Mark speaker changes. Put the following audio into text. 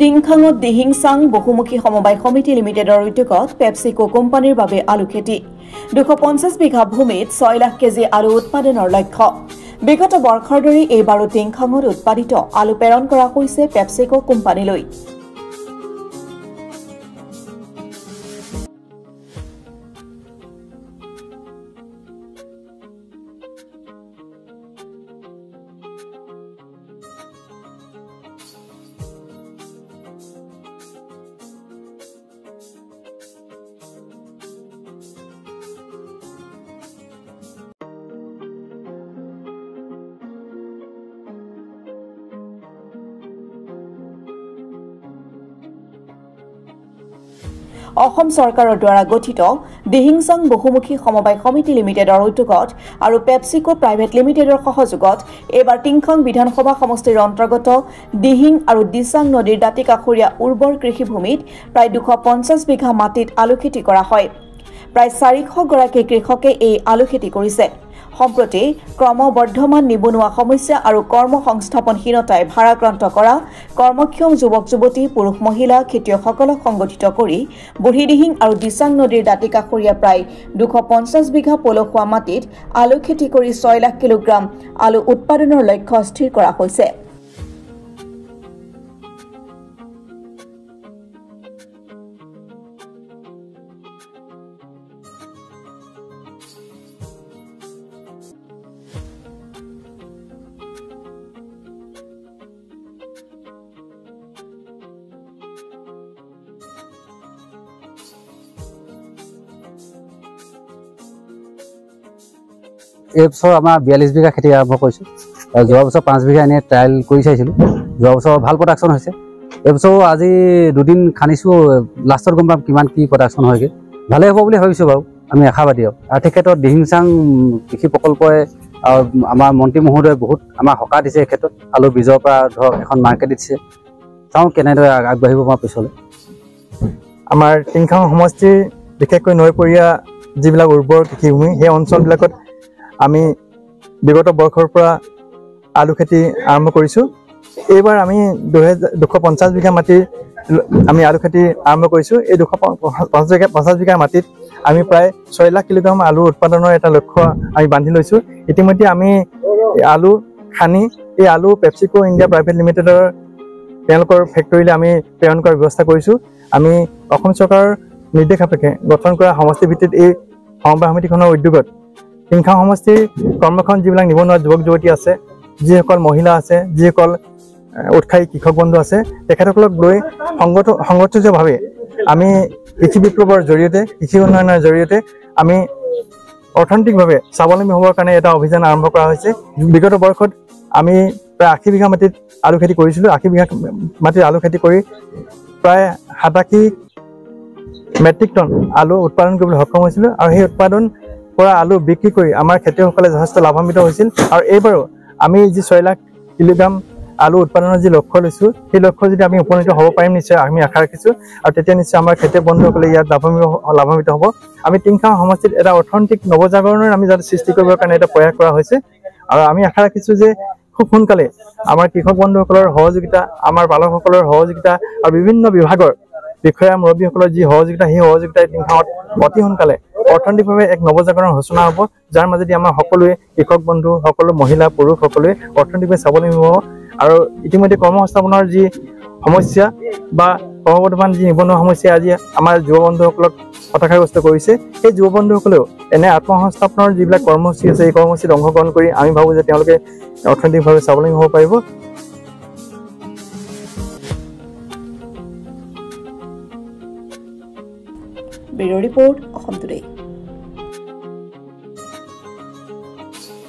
Speaker 1: টিংখাঙত দিহিংচাং বহুমুখী সমবায় সমিতি লিমিটেডৰ উদ্যোগত পেপচিকো কোম্পানীৰ বাবে আলু খেতি 250 বিঘা ভূমিত 6 লাখ কেজি আলু উৎপাদনৰ লক্ষ্য বিগত বৰ্ষৰ দৰে এইবাৰো টিংখাঙত উৎপাদিত আলু প্ৰেৰণ কৰা হৈছে পেপচিকো কোম্পানীলৈ অসম চৰকাৰৰ দ্বাৰা গঠিত দিহিংচাং বহুমুখী সমবায় সমিতি লিমিটেডৰ উদ্যোগত আৰু পেপচিকো প্ৰাইভেট লিমিটেডৰ সহযোগত এবাৰ টিংখাং বিধানসভা সমষ্টিৰ অন্তৰ্গত দিহিং আৰু দিচাং নদীৰ দাঁতি কাষৰীয়া উৰ্বৰ কৃষিভূমিত প্ৰায় 250 বিঘা মাটিত আলু খেতি কৰা হয় প্ৰায় 400 গৰাকী কৃষকে এই আলু খেতি কৰিছে সম্প্ৰতি ক্ৰমবৰ্ধমান নিবনুৱা সমস্যা আৰু কৰ্মসংস্থাপনহীনতাই ভাৰাক্ৰান্ত কৰা কৰ্মক্ষম যুৱক যুৱতী পুৰুষ মহিলা খেতিয়কসকলক সংগঠিত কৰি বুঢ়ীদিহিং আৰু দিচাং নদীৰ দাঁতি কাষৰীয়া প্ৰায় 250 বিঘা পলসুৱা মাটিত আলু খেতি কৰি 6 লাখ কিলোগ্ৰাম আলু উৎপাদনৰ লক্ষ্য স্থিৰ কৰা হৈছে
Speaker 2: এই বছৰ আমাৰ 42 বিঘা খেতি আৰম্ভ কৰিছো যোৱা বছৰ 5 বিঘা এনে ট্ৰায়েল কৰি চাইছিলো যোৱা বছৰ ভাল প্ৰডাকচন হৈছে এই বছৰ আজি দুদিন খানিছো লাষ্টৰ গম পাম কিমান কি প্ৰডাকচন হয়গে ভালে হ'ব বুলি ভাবিছো বাৰু আমি আশাবাদী আৰু তেখেতৰ দিহিংচাং কৃষি প্ৰকল্পই আমাৰ মন্ত্ৰী মহোদয় বহুত আমাৰ হকা দিছে এই ক্ষেত্ৰত আলু বীজৰ পৰা ধৰক এখন মাৰ্কেট দিছে চাওঁ কেনেদৰে আগবাঢ়িব আমাৰ পিছলৈ
Speaker 3: আমাৰ টিংখাং সমষ্টিৰ বিশেষকৈ নৈপৰীয়া যিবিলাক উৰ্বৰ কৃষিভূমি সেই অঞ্চলবিলাকত আমি বিগত বৰ্ষৰ পৰা আলু খেতি আৰম্ভ কৰিছো এইবাৰ আমি 250 বিঘা মাটিৰ আমি আলু খেতি আৰম্ভ কৰিছো এই 250 বিঘা মাটিত আমি প্ৰায় 6 লাখ কিলোগ্ৰাম আলু উৎপাদনৰ এটা লক্ষ্য আমি বান্ধি লৈছো ইতিমধ্যে আমি আলু খানি এই আলু পেপচিকো ইণ্ডিয়া প্ৰাইভেট লিমিটেডৰ তেওঁলোকৰ ফেক্টৰীলৈ আমি প্ৰেৰণ কৰাৰ ব্যৱস্থা কৰিছো আমি অসম চৰকাৰৰ নিৰ্দেশ সাপেক্ষে গঠন কৰা সমষ্টি ভিত্তিত এই সমবায় সমিতিখনৰ উদ্যোগত টিংখাং সমষ্টিৰ কৰ্মক্ষম যিবিলাক নিবনুৱা যুৱক যুৱতী আছে যিসকল মহিলা আছে যিসকল উৎসাহী কৃষক বন্ধু আছে তেখেতসকলক লৈ সংগঠিতভাৱে আমি কৃষি বিপ্লৱৰ জৰিয়তে কৃষি উন্নয়নৰ জৰিয়তে আমি অৰ্থনৈতিকভাৱে স্বাৱলম্বী হ'বৰ কাৰণে এটা অভিযান আৰম্ভ কৰা হৈছে বিগত বৰ্ষত আমি প্ৰায় 80 বিঘা মাটিত আলু খেতি কৰিছিলোঁ 80 বিঘা মাটিত আলু খেতি কৰি প্ৰায় 87 মেট্ৰিক টন আলু উৎপাদন কৰিবলৈ সক্ষম হৈছিলোঁ আৰু সেই উৎপাদন কৰা আলু বিক্ৰী কৰি আমাৰ খেতিয়কসকলে যথেষ্ট লাভান্বিত হৈছিল আৰু এইবাৰো আমি যি 6 লাখ কিলোগ্ৰাম আলু উৎপাদনৰ যি লক্ষ্য লৈছোঁ সেই লক্ষ্য যদি আমি উপনীত হ'ব পাৰিম নিশ্চয় আমি আশা ৰাখিছোঁ আৰু তেতিয়া নিশ্চয় আমাৰ খেতিয়ক বন্ধুসকলে ইয়াত লাভান্বিত হ'ব আমি টিংখাং সমষ্টিত এটা অৰ্থনৈতিক নৱজাগৰণৰ আমি যাতে সৃষ্টি কৰিবৰ কাৰণে এটা প্ৰয়াস কৰা হৈছে আৰু আমি আশা ৰাখিছোঁ যে খুব সোনকালে আমাৰ কৃষক বন্ধুসকলৰ সহযোগিতা আমাৰ পালকসকলৰ সহযোগিতা আৰু বিভিন্ন বিভাগৰ বিষয়া মুৰব্বীসকলৰ যি সহযোগিতা সেই সহযোগিতাই টিংখাঙত অতি সোনকালে অৰ্থনৈতিকভাৱে এক নৱজাগৰণৰ সূচনা হ'ব যাৰ মাজেদি আমাৰ সকলোৱে কৃষক বন্ধু সকলো মহিলা পুৰুষ সকলোৱে অৰ্থনৈতিকভাৱে স্বাৱলম্বী হ'ব আৰু ইতিমধ্যে কৰ্মসংস্থাপনৰ যি সমস্যা বা কৰ্মবৰ্ধমান যি নিবনুৱা সমস্যা আজি আমাৰ যুৱ বন্ধুসকলক হতাশাগ্ৰস্ত কৰিছে সেই যুৱ বন্ধুসকলেও এনে আত্মসংস্থাপনৰ যিবিলাক কৰ্মসূচী আছে এই কৰ্মসূচীত অংশগ্ৰহণ কৰি আমি ভাবোঁ যে তেওঁলোকে অৰ্থনৈতিকভাৱে স্বাৱলম্বী হ'ব পাৰিব
Speaker 1: ব্যুৰ ৰিপৰ্ট অসম টুডে